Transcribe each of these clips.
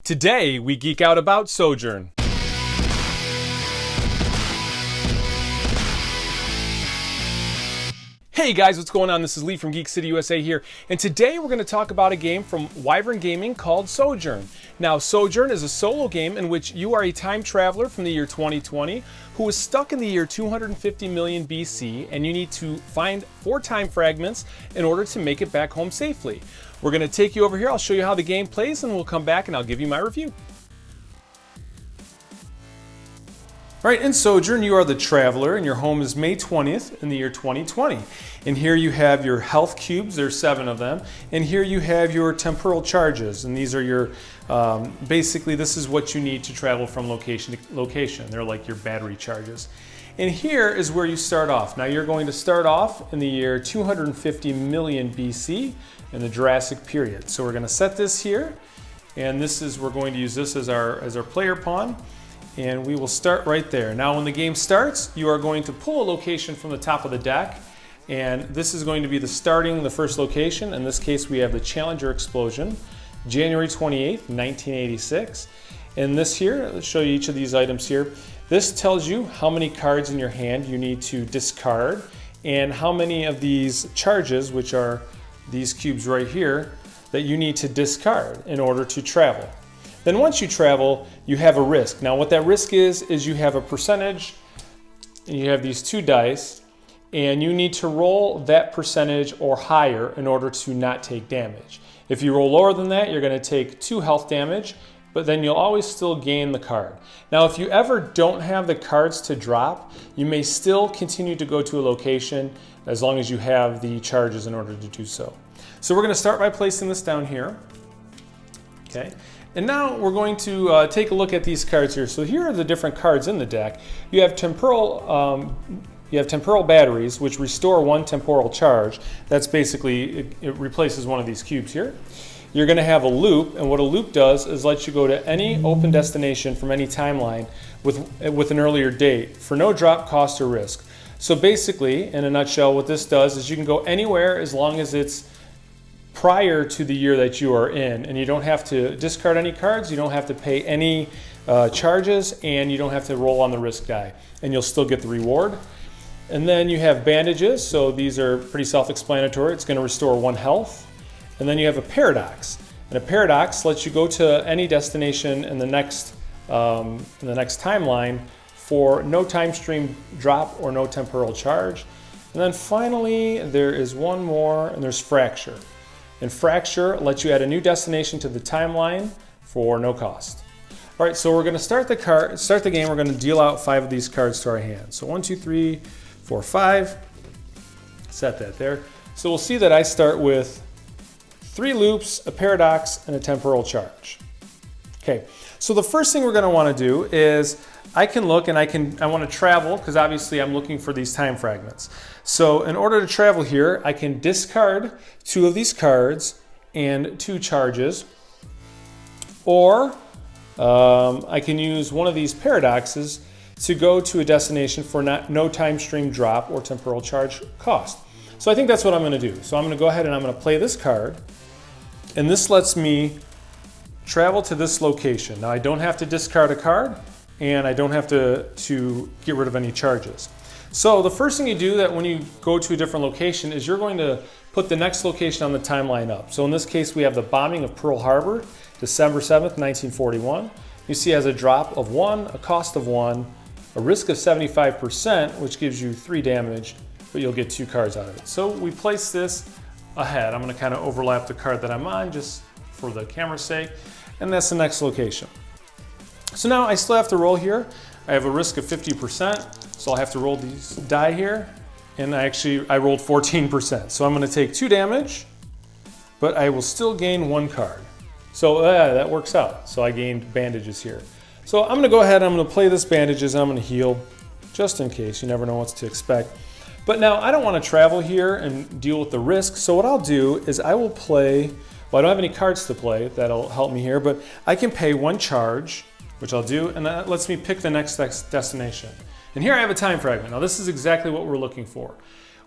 Today, we geek out about Sojourn. Hey guys, what's going on? This is Lee from Geek City USA here, and today we're going to talk about a game from Wyvern Gaming called Sojourn. Now, Sojourn is a solo game in which you are a time traveler from the year 2020 who is stuck in the year 250 million BC, and you need to find 4 time fragments in order to make it back home safely. We're going to take you over here, I'll show you how the game plays, and we'll come back and I'll give you my review. All right, in Sojourn, you are the traveler, and your home is May 20th in the year 2020. And here you have your health cubes, there's 7 of them. And here you have your temporal charges, and these are your, basically this is what you need to travel from location to location. They're like your battery charges. And here is where you start off. Now you're going to start off in the year 250 million BC in the Jurassic period. So we're going to set this here, and we're going to use this as our player pawn. And we will start right there. Now when the game starts, you are going to pull a location from the top of the deck, and this is going to be the first location. In this case, we have the Challenger Explosion, January 28th, 1986. And this here, let's show you each of these items here. This tells you how many cards in your hand you need to discard, and how many of these charges, which are these cubes right here, that you need to discard in order to travel. Then once you travel, you have a risk. Now what that risk is you have a percentage, and you have these 2 dice, and you need to roll that percentage or higher in order to not take damage. If you roll lower than that, you're going to take 2 health damage, but then you'll always still gain the card. Now if you ever don't have the cards to drop, you may still continue to go to a location as long as you have the charges in order to do so. So we're going to start by placing this down here. Okay. And now we're going to take a look at these cards here. So here are the different cards in the deck. You have temporal batteries, which restore 1 temporal charge. That's basically, it replaces one of these cubes here. You're going to have a loop, and what a loop does is let you go to any open destination from any timeline with an earlier date for no drop, cost, or risk. So basically, in a nutshell, what this does is you can go anywhere as long as it's prior to the year that you are in, and you don't have to discard any cards, you don't have to pay any charges, and you don't have to roll on the risk die, and you'll still get the reward. And then you have bandages, so these are pretty self-explanatory. It's going to restore 1 health. And then you have a paradox, and a paradox lets you go to any destination in the next timeline for no time stream drop or no temporal charge. And then finally there is one more, and there's fracture. And fracture lets you add a new destination to the timeline for no cost. All right, so we're going to start the game. We're going to deal out 5 of these cards to our hand. So 1, 2, 3, 4, 5. Set that there. So we'll see that I start with 3 loops, a paradox, and a temporal charge. Okay, so the first thing we're going to want to do is I can look, and I want to travel, because obviously I'm looking for these time fragments. So in order to travel here, I can discard 2 of these cards and 2 charges, or I can use one of these paradoxes to go to a destination for no time stream drop or temporal charge cost. So I think that's what I'm going to do. So I'm going to go ahead and I'm going to play this card, and this lets me travel to this location. Now I don't have to discard a card, and I don't have to get rid of any charges. So the first thing you do that when you go to a different location is you're going to put the next location on the timeline up. So in this case, we have the bombing of Pearl Harbor, December 7th, 1941. You see it has a drop of 1, a cost of 1, a risk of 75%, which gives you 3 damage, but you'll get 2 cards out of it. So we place this ahead. I'm going to kind of overlap the card that I'm on just for the camera's sake, and that's the next location. So now I still have to roll here. I have a risk of 50%, so I'll have to roll these die here, and I rolled 14%. So I'm going to take 2 damage, but I will still gain 1 card. So that works out. So I gained bandages here. So I'm going to go ahead, I'm going to play this bandages, and I'm going to heal, just in case. You never know what to expect. But now I don't want to travel here and deal with the risk, so what I'll do is I will play, well, I don't have any cards to play that'll help me here, but I can pay 1 charge, which I'll do, and that lets me pick the next destination. And here I have a time fragment. Now this is exactly what we're looking for.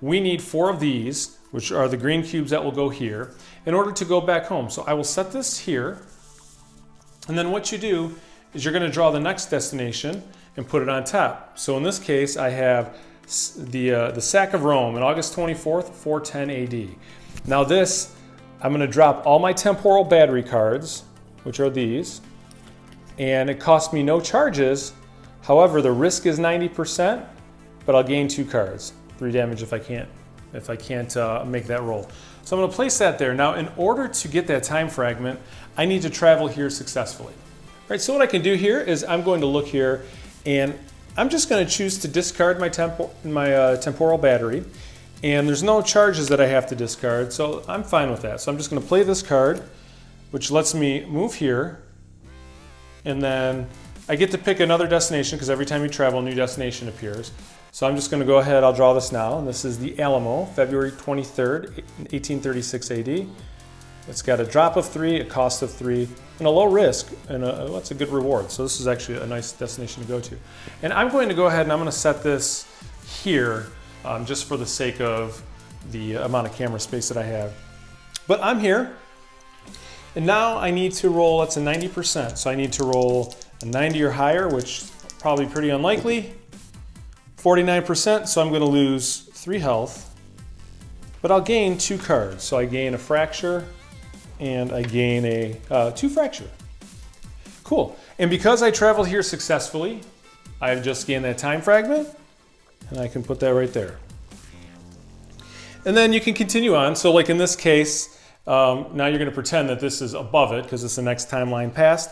We need 4 of these, which are the green cubes that will go here, in order to go back home. So I will set this here, And then what you do is you're going to draw the next destination and put it on top. So in this case, I have the sack of Rome on August 24th, 410 AD. Now this, I'm going to drop all my temporal battery cards, which are these, and it costs me no charges. However, the risk is 90%, but I'll gain 2 cards, 3 damage if I can't make that roll. So I'm going to place that there. Now, in order to get that time fragment, I need to travel here successfully. All right, so what I can do here is I'm going to look here, and I'm just going to choose to discard my temporal battery, and there's no charges that I have to discard, so I'm fine with that. So I'm just going to play this card, which lets me move here, and then I get to pick another destination because every time you travel, a new destination appears. So I'm just going to go ahead, I'll draw this now, and this is the Alamo, February 23rd, 1836 AD. It's got a drop of 3, a cost of 3, and a low risk, and that's a good reward. So this is actually a nice destination to go to. And I'm going to go ahead and I'm going to set this here just for the sake of the amount of camera space that I have. But I'm here, and now I need to roll, that's a 90%, so I need to roll a 90 or higher, which is probably pretty unlikely. 49%, so I'm going to lose 3 health, but I'll gain 2 cards. So I gain a fracture, and I gain a 2 fracture. Cool. And because I traveled here successfully, I've just gained that time fragment, and I can put that right there. And then you can continue on. So like in this case, now you're going to pretend that this is above it because it's the next timeline past.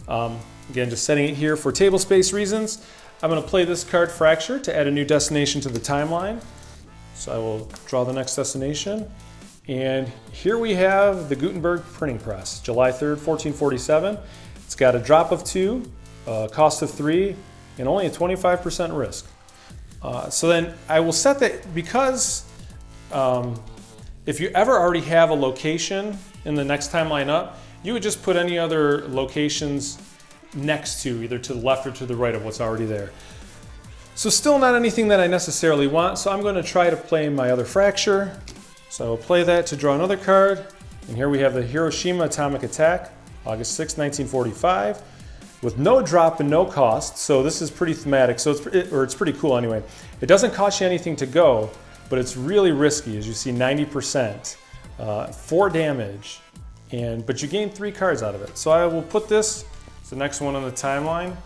Again, just setting it here for table space reasons. I'm going to play this card, Fracture, to add a new destination to the timeline. So I will draw the next destination. And here we have the Gutenberg printing press, July 3rd, 1447. It's got a drop of 2, a cost of 3, and only a 25% risk. So then I will set that because if you ever already have a location in the next timeline up, you would just put any other locations next to, either to the left or to the right of what's already there. So still not anything that I necessarily want, so I'm going to try to play my other fracture. So I will play that to draw another card, and here we have the Hiroshima atomic attack, August 6, 1945, with no drop and no cost, so this is pretty thematic, so it's pretty cool anyway. It doesn't cost you anything to go, but it's really risky, as you see, 90%, 4 damage, but you gain 3 cards out of it. So I will put this, it's the next one on the timeline,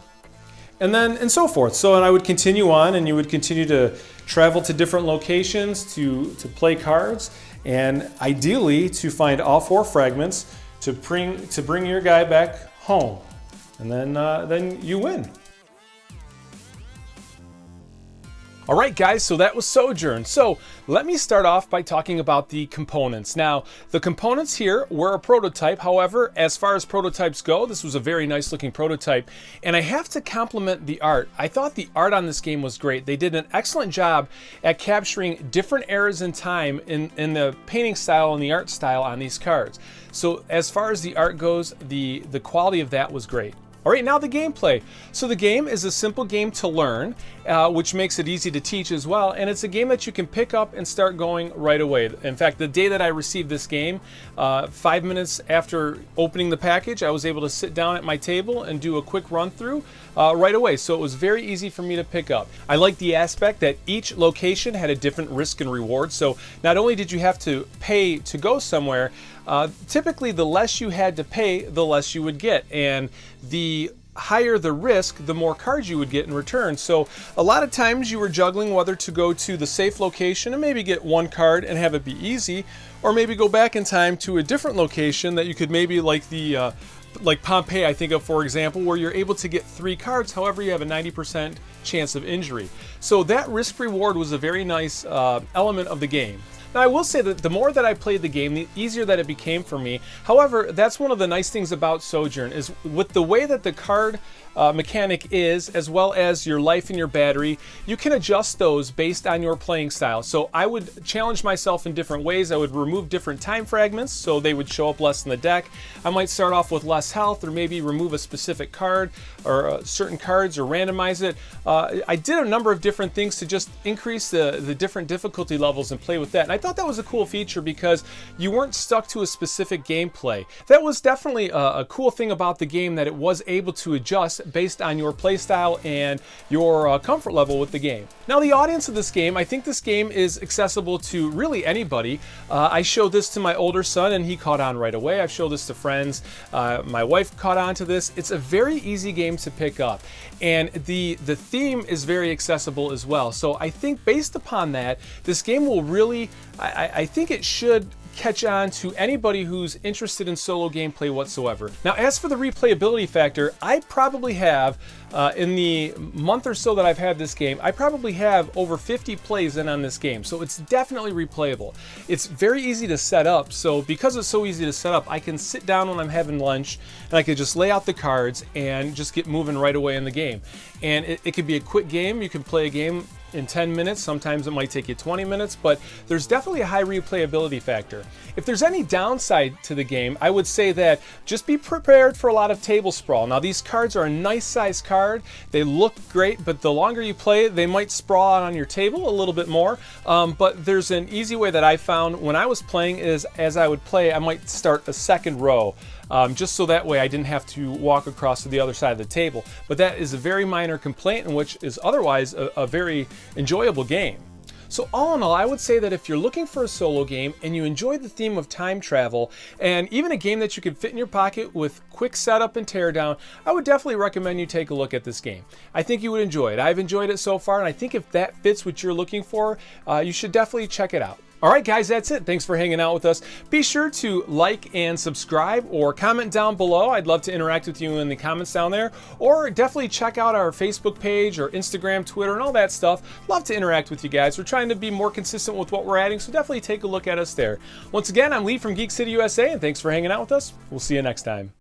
and so forth. So and I would continue on, and you would continue to travel to different locations to play cards, and ideally to find all 4 fragments to bring your guy back home, and then you win. All right, guys, so that was Sojourn. So let me start off by talking about the components. Now, the components here were a prototype. However, as far as prototypes go, this was a very nice looking prototype. And I have to compliment the art. I thought the art on this game was great. They did an excellent job at capturing different eras in time in the painting style and the art style on these cards. So as far as the art goes, the quality of that was great. All right, now the gameplay. So the game is a simple game to learn, which makes it easy to teach as well. And it's a game that you can pick up and start going right away. In fact, the day that I received this game, 5 minutes after opening the package, I was able to sit down at my table and do a quick run through right away. So it was very easy for me to pick up. I like the aspect that each location had a different risk and reward. So not only did you have to pay to go somewhere, typically the less you had to pay, the less you would get. And the higher the risk, the more cards you would get in return. So a lot of times you were juggling whether to go to the safe location and maybe get 1 card and have it be easy, or maybe go back in time to a different location that you could maybe like Pompeii, I think of, for example, where you're able to get 3 cards, however you have a 90% chance of injury. So that risk reward was a very nice element of the game. Now, I will say that the more that I played the game, the easier that it became for me. However, that's one of the nice things about Sojourn, is with the way that the card mechanic is, as well as your life and your battery, you can adjust those based on your playing style. So I would challenge myself in different ways. I would remove different time fragments so they would show up less in the deck. I might start off with less health, or maybe remove a specific card or certain cards, or randomize it. I did a number of different things to just increase the different difficulty levels and play with that. And I thought that was a cool feature because you weren't stuck to a specific gameplay. That was definitely a cool thing about the game, that it was able to adjust based on your playstyle and your comfort level with the game. Now, the audience of this game, I think this game is accessible to really anybody. I showed this to my older son and he caught on right away. I've showed this to friends. My wife caught on to this. It's a very easy game to pick up, and the theme is very accessible as well. So I think based upon that, this game will really, I think it should catch on to anybody who's interested in solo gameplay whatsoever. Now, as for the replayability factor, I probably have, in the month or so that I've had this game, I probably have over 50 plays in on this game, so it's definitely replayable. It's very easy to set up, so because it's so easy to set up, I can sit down when I'm having lunch and I can just lay out the cards and just get moving right away in the game. And it could be a quick game. You can play a game in 10 minutes, sometimes it might take you 20 minutes, but there's definitely a high replayability factor. If there's any downside to the game, I would say that just be prepared for a lot of table sprawl. Now, these cards are a nice size card, they look great, but the longer you play, they might sprawl out on your table a little bit more. But there's an easy way that I found when I was playing is, as I would play, I might start a second row. Just so that way I didn't have to walk across to the other side of the table. But that is a very minor complaint, in which is otherwise a very enjoyable game. So all in all, I would say that if you're looking for a solo game and you enjoy the theme of time travel, and even a game that you could fit in your pocket with quick setup and teardown, I would definitely recommend you take a look at this game. I think you would enjoy it. I've enjoyed it so far, and I think if that fits what you're looking for, you should definitely check it out. All right, guys, that's it. Thanks for hanging out with us. Be sure to like and subscribe or comment down below. I'd love to interact with you in the comments down there. Or definitely check out our Facebook page or Instagram, Twitter, and all that stuff. Love to interact with you guys. We're trying to be more consistent with what we're adding, so definitely take a look at us there. Once again, I'm Lee from Geek City USA, and thanks for hanging out with us. We'll see you next time.